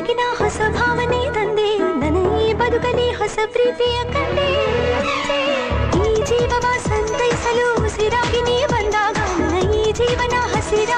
ಬೆಳಗಿನ ಹೊಸ ಭಾವನೆ ತಂದೆ ನನ್ನ ಈ ಬದುಕಲಿ ಹೊಸ ಪ್ರೀತಿಯ ಕಂಡೆ ಈ ಜೀವವ ಸಂತೈಸಲು ಉಸಿರಾಗಿ ನೀ ಬಂದಾಗ ನನ್ನ ಈ ಜೀವನ ಹಸಿರ